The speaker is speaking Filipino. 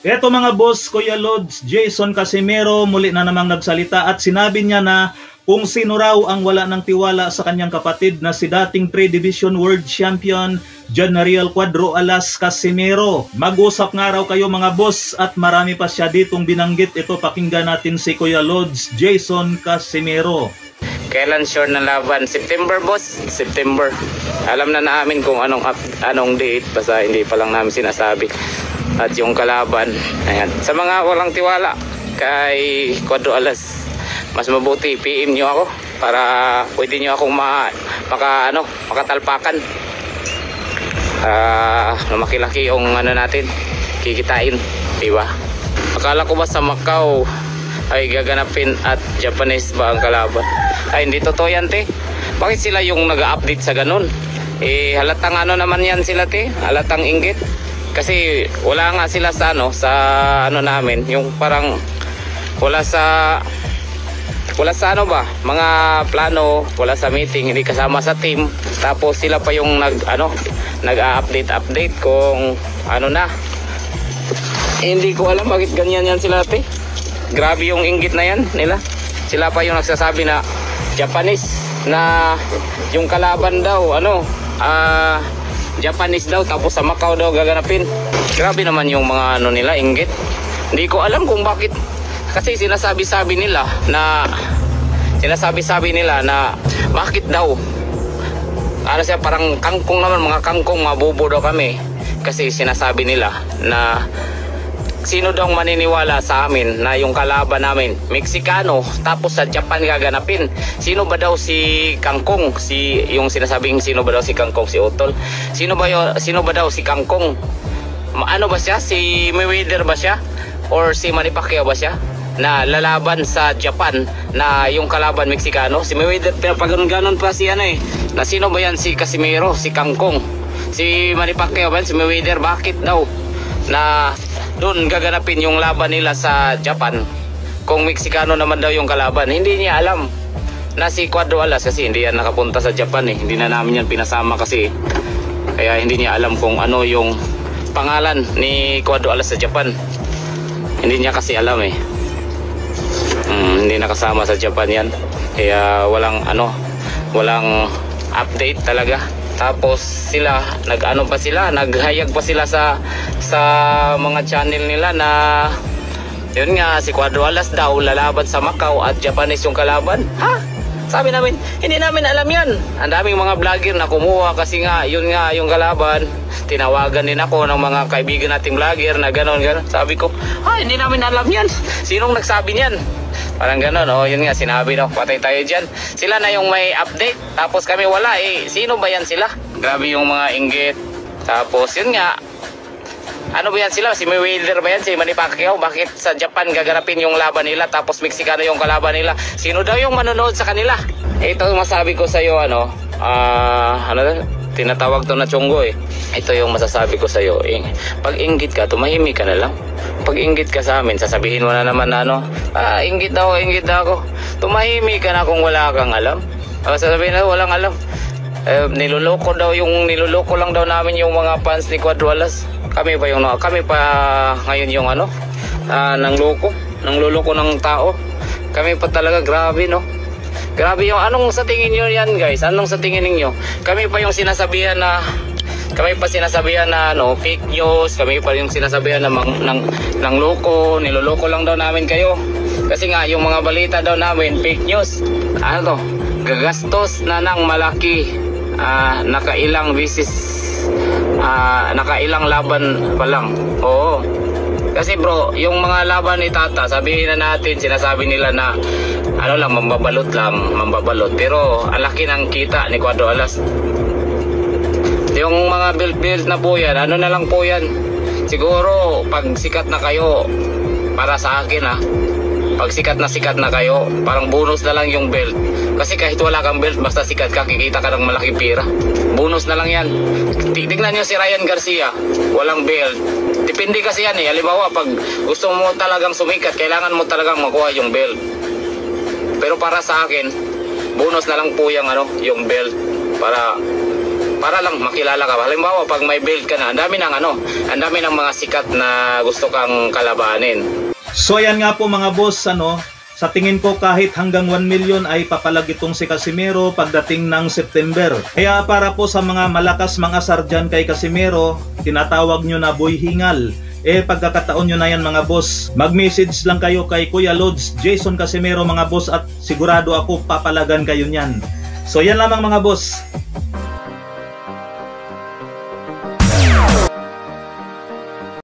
Eto mga boss, Kuya Lods, Jason Casimero muli na namang nagsalita at sinabi niya na kung sino raw ang wala ng tiwala sa kanyang kapatid na si dating 3 Division World Champion Janariel Cuadro Alas Casimero. Mag-usap nga raw kayo mga boss at marami pa siya ditong binanggit. Ito, pakinggan natin si Kuya Lods, Jason Casimero. Kailan sure na laban? September boss, September. Alam na namin kung anong date, basta hindi pa lang namin sinasabi. At yung kalaban, ayan. Sa mga walang tiwala kay Cuadro Alas, mas mabuti PM nyo ako para pwede nyo akong makatalpakan. Makilaki yung natin, kikitain, diba? Akala ko ba sa Macau ay gaganapin at Japanese ba ang kalaban? Ay hindi totoo yan, te. Bakit sila yung nag-update sa ganun? Halatang naman yan sila, te. Halatang inggit. Kasi wala nga sila sa namin, yung parang wala sa mga plano, wala sa meeting, hindi kasama sa team. Tapos sila pa yung nag-update kung na. Hindi ko alam bakit ganyan yan sila, te. Grabe yung inggit na yan nila. Sila pa yung nagsasabi na Japanese, na yung kalaban daw Japanese daw, tapos sa Macau daw gaganapin. Grabe naman yung mga nila, inggit. Hindi ko alam kung bakit. Kasi sinasabi-sabi nila na bakit daw siya, parang kangkong naman, mga kangkong, mabubo daw kami. Kasi sinasabi nila na sino daw maniniwala sa amin na yung kalaban namin Meksikano tapos sa Japan gaganapin? Sino ba daw si Kangkong? Yung sinasabing sino ba daw si Kangkong, si Utol? Sino ba daw si Kangkong? Ano ba siya? Si Mayweather ba siya? Or si Manny Pacquiao ba siya? Na lalaban sa Japan na yung kalaban Meksikano? Si Mayweather, pinapaganon-ganon pa si na sino ba yan? Si Casimero, si Kangkong, si Manny Pacquiao ba yan? Si Mayweather? Bakit daw na doon gaganapin yung laban nila sa Japan kung Meksikano naman daw yung kalaban? Hindi niya alam na si Cuadro Alas, kasi hindi yan nakapunta sa Japan hindi na namin yan pinasama kasi, kaya hindi niya alam kung ano yung pangalan ni Cuadro Alas sa Japan. Hindi niya kasi alam hindi nakasama sa Japan yan, kaya walang update talaga. Tapos sila naghayag pa sila sa mga channel nila na yun nga, si Cuadro Alas daw lalaban sa Macau at Japanese yung kalaban. Ha? Sabi namin, hindi namin alam yan. Ang daming mga vlogger na kumuha kasi nga yun nga yung kalaban. Tinawagan din ako ng mga kaibigan nating vlogger na ganon. Sabi ko, hindi namin alam yan. Sinong nagsabi niyan? Parang ganon, yun nga, sinabi na patay tayo dyan. Sila na yung may update, tapos kami wala. Sino ba yan sila? Grabe yung mga inggit. Tapos yun nga, ano ba yan sila? Si Mayweather ba yan? Si Manny Pacquiao? Bakit sa Japan gaganapin yung laban nila tapos Meksikano yung kalaban nila? Sino daw yung manonood sa kanila? Ito masabi ko sa iyo, tinatawag to na chunggo Ito yung masasabi ko sa iyo. Pag inggit ka, tumahimik ka na lang. Pag inggit ka sa amin, sasabihin mo na naman na inggit ako. Tumahimik ka na kung wala kang alam. Sasabihin na walang alam. Niloloko lang daw namin yung mga fans ni Cuadro Alas. Kami pa ngayon yung nangloloko ng tao. Kami pa talaga, grabe Grabe yung anong sa tingin niyo yan, guys? Anong sa tingin niyo? Kami pa yung sinasabihan na fake news. Kami pa yung sinasabihan na niloloko lang daw namin kayo. Kasi nga yung mga balita daw namin fake news. Gagastos na ng malaki, nakailang laban pa lang. Oo. Kasi bro, yung mga laban ni Tata, sabihin na natin, sinasabi nila na mambabalot. Pero ang laki ng kita ni Cuadro Alas. Yung mga build na po yan, na lang po yan. Siguro pag sikat na kayo, para sa akin pag sikat na kayo, parang bonus na lang yung belt. Kasi kahit wala kang belt, basta sikat ka, kikita ka ng malaking pira. Bonus na lang yan. Tignan nyo si Ryan Garcia, walang belt. Depende kasi yan halimbawa pag gusto mo talagang sumikat, kailangan mo talagang makuha yung belt. Pero para sa akin, bonus na lang po yung belt para para lang makilala ka. Halimbawa, pag may build ka na, ang dami ng mga sikat na gusto kang kalabanin. So ayan nga po mga boss, sa tingin ko kahit hanggang 1 million ay papalag itong si Casimero pagdating ng September. Kaya para po sa mga malakas mga sardyan kay Casimero, tinatawag nyo na boy hingal. Pagkakataon nyo na yan mga boss, mag-message lang kayo kay Kuya Lods Jason Casimero mga boss, at sigurado ako papalagan kayo nyan. So yan lamang mga boss.